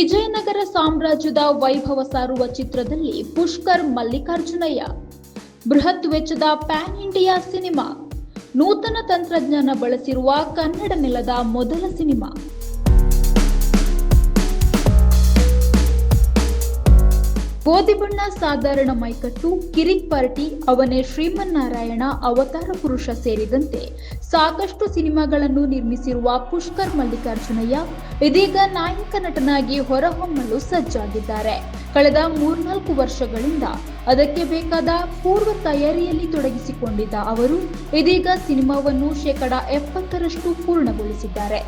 ವಿಜಯನಗರ ಸಾಮ್ರಾಜ್ಯದ ವೈಭವ ಸಾರುವ ಚಿತ್ರದಲ್ಲಿ ಪುಷ್ಕರ್ ಮಲ್ಲಿಕಾರ್ಜುನಯ್ಯ. ಬೃಹತ್ ವೆಚ್ಚದ ಪ್ಯಾನ್ ಇಂಡಿಯಾ ಸಿನಿಮಾ. ನೂತನ ತಂತ್ರಜ್ಞಾನ ಬಳಸಿರುವ ಕನ್ನಡ ನೆಲದ ಮೊದಲ ಸಿನಿಮಾ. ಗೋಧಿ ಬಣ್ಣ ಸಾಧಾರಣ ಮೈಕಟ್ಟು, ಕಿರಿಕ್ ಪಾರ್ಟಿ, ಅವನೇ ಶ್ರೀಮನ್ನಾರಾಯಣ, ಅವತಾರ ಪುರುಷ ಸೇರಿದಂತೆ ಸಾಕಷ್ಟು ಸಿನಿಮಾಗಳನ್ನು ನಿರ್ಮಿಸಿರುವ ಪುಷ್ಕರ್ ಮಲ್ಲಿಕಾರ್ಜುನಯ್ಯ ಇದೀಗ ನಾಯಕ ನಟನಾಗಿ ಹೊರಹೊಮ್ಮಲು ಸಜ್ಜಾಗಿದ್ದಾರೆ. ಕಳೆದ 3-4 ವರ್ಷಗಳಿಂದ ಅದಕ್ಕೆ ಬೇಕಾದ ಪೂರ್ವ ತಯಾರಿಯಲ್ಲಿ ತೊಡಗಿಸಿಕೊಂಡಿದ್ದ ಅವರು ಇದೀಗ ಸಿನಿಮಾವನ್ನು 70% ಪೂರ್ಣಗೊಳಿಸಿದ್ದಾರೆ.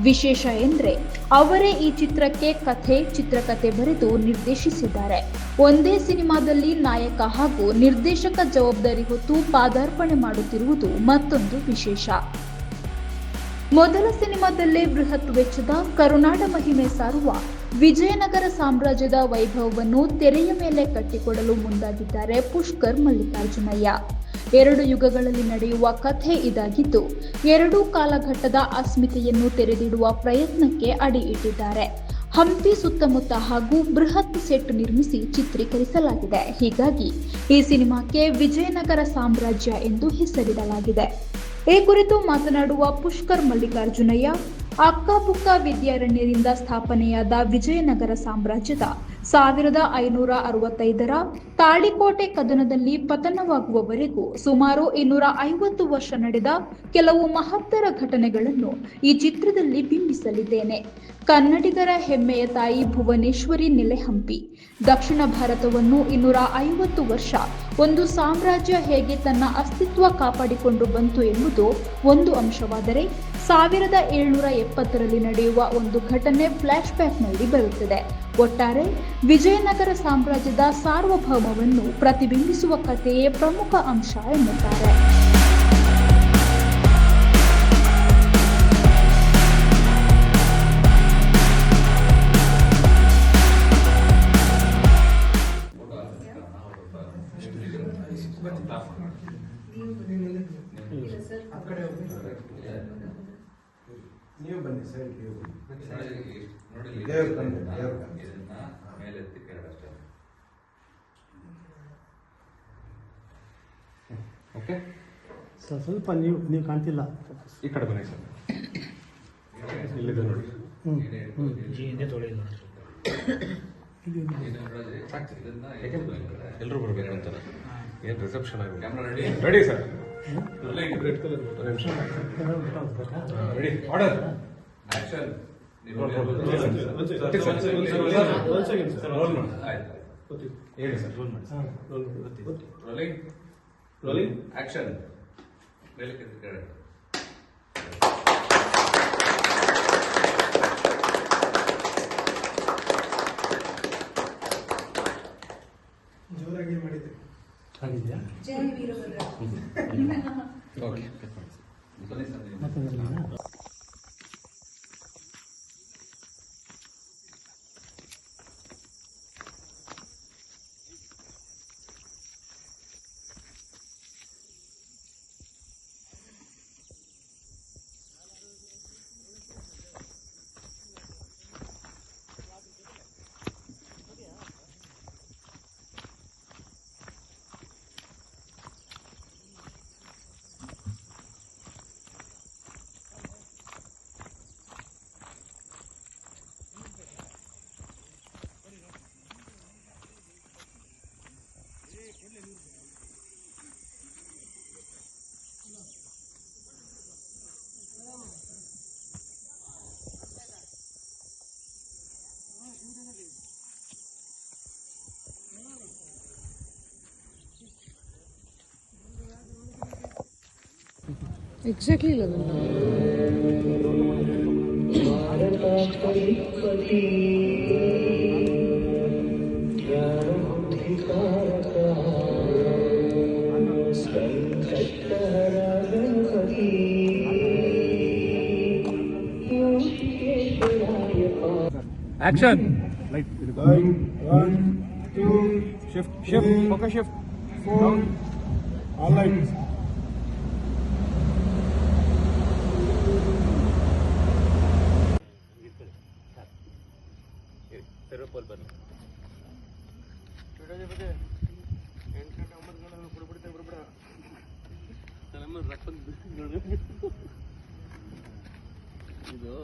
ವಿಶೇಷ ಎಂದ್ರೆ ಅವರೇ ಈ ಚಿತ್ರಕ್ಕೆ ಚಿತ್ರಕಥೆ ಬರೆದು ನಿರ್ದೇಶಿಸಿದ್ದಾರೆ. ಒಂದೇ ಸಿನಿಮಾದಲ್ಲಿ ನಾಯಕ ಹಾಗೂ ನಿರ್ದೇಶಕ ಜವಾಬ್ದಾರಿ ಹೊತ್ತು ಪಾದಾರ್ಪಣೆ ಮಾಡುತ್ತಿರುವುದು ಮತ್ತೊಂದು ವಿಶೇಷ. ಮೊದಲ ಸಿನಿಮಾದಲ್ಲೇ ಬೃಹತ್ ವೆಚ್ಚದ ಕರುನಾಡ ಮಹಿಮೆ ಸಾರುವ ವಿಜಯನಗರ ಸಾಮ್ರಾಜ್ಯದ ವೈಭವವನ್ನು ತೆರೆಯ ಮೇಲೆ ಕಟ್ಟಿಕೊಡಲು ಮುಂದಾಗಿದ್ದಾರೆ ಪುಷ್ಕರ್ ಮಲ್ಲಿಕಾರ್ಜುನಯ್ಯ. 2 ಯುಗಗಳಲ್ಲಿ ನಡೆಯುವ ಕಥೆ ಇದಾಗಿದ್ದು, 2 ಕಾಲಘಟ್ಟದ ಅಸ್ಮಿತೆಯನ್ನು ತೆರೆದಿಡುವ ಪ್ರಯತ್ನಕ್ಕೆ ಅಡಿ ಇಟ್ಟಿದ್ದಾರೆ. ಹಂಪಿ ಸುತ್ತಮುತ್ತ ಹಾಗೂ ಬೃಹತ್ ಸೆಟ್ ನಿರ್ಮಿಸಿ ಚಿತ್ರೀಕರಿಸಲಾಗಿದೆ. ಹೀಗಾಗಿ ಈ ಸಿನಿಮಾಕ್ಕೆ ವಿಜಯನಗರ ಸಾಮ್ರಾಜ್ಯ ಎಂದು ಹೆಸರಿಡಲಾಗಿದೆ. ಈ ಕುರಿತು ಮಾತನಾಡುವ ಪುಷ್ಕರ್ ಮಲ್ಲಿಕಾರ್ಜುನಯ್ಯ, ಅಕ್ಕಪುಕ್ಕ ವಿದ್ಯಾರಣ್ಯರಿಂದ ಸ್ಥಾಪನೆಯಾದ ವಿಜಯನಗರ ಸಾಮ್ರಾಜ್ಯದ 1565ರ ತಾಳಿಕೋಟೆ ಕದನದಲ್ಲಿ ಪತನವಾಗುವವರೆಗೂ ಸುಮಾರು 250 ವರ್ಷ ನಡೆದ ಕೆಲವು ಮಹತ್ತರ ಘಟನೆಗಳನ್ನು ಈ ಚಿತ್ರದಲ್ಲಿ ಬಿಂಬಿಸಲಿದ್ದೇನೆ. ಕನ್ನಡಿಗರ ಹೆಮ್ಮೆಯ ತಾಯಿ ಭುವನೇಶ್ವರಿ ನೆಲೆ ಹಂಪಿ. ದಕ್ಷಿಣ ಭಾರತವನ್ನು 250 ವರ್ಷ ಒಂದು ಸಾಮ್ರಾಜ್ಯ ಹೇಗೆ ತನ್ನ ಅಸ್ತಿತ್ವ ಕಾಪಾಡಿಕೊಂಡು ಬಂತು ಎಂಬುದು ಒಂದು ಅಂಶವಾದರೆ, 1770ರಲ್ಲಿ ನಡೆಯುವ ಒಂದು ಘಟನೆ ಫ್ಲಾಶ್ ಬ್ಯಾಕ್ನಲ್ಲಿ ಬರುತ್ತದೆ. ಒಟ್ಟಾರೆ ವಿಜಯನಗರ ಸಾಮ್ರಾಜ್ಯದ ಸಾರ್ವಭೌಮವನ್ನು ಪ್ರತಿಬಿಂಬಿಸುವ ಕಥೆಯೇ ಪ್ರಮುಖ ಅಂಶ ಎನ್ನುತ್ತಾರೆ. ನೀವು ಬನ್ನಿ ಸರ್, ಓಕೆ ಸರ್, ಸ್ವಲ್ಪ ನೀವು ಕಾಣ್ತಿಲ್ಲ. ಈ ಕಡೆ ಬನ್ನಿ ಸರ್. ಇಲ್ಲಿದೆ ನೋಡಿ. ಎಲ್ಲರೂ ಬರಬೇಕು ಅಂತಾರೆ. ಏನು ರಿಸೆಪ್ಷನ್ ಆಗಿದೆ. Ready sir. Ready. Order. Action. ಹೇಳಿ ಸರ್. ರೋಲಿಂಗ್. ಆಕ್ಷನ್. ಜೋರಾಗಿ ಮಾಡಿದ್ದೆ. ಆಗಿದೆಯಾ? ಜೈ Veerabhadra. Okay. Exactly 11. Action. Light. 1, 2, Shift. Focus shift. 4. All lights. ಇದು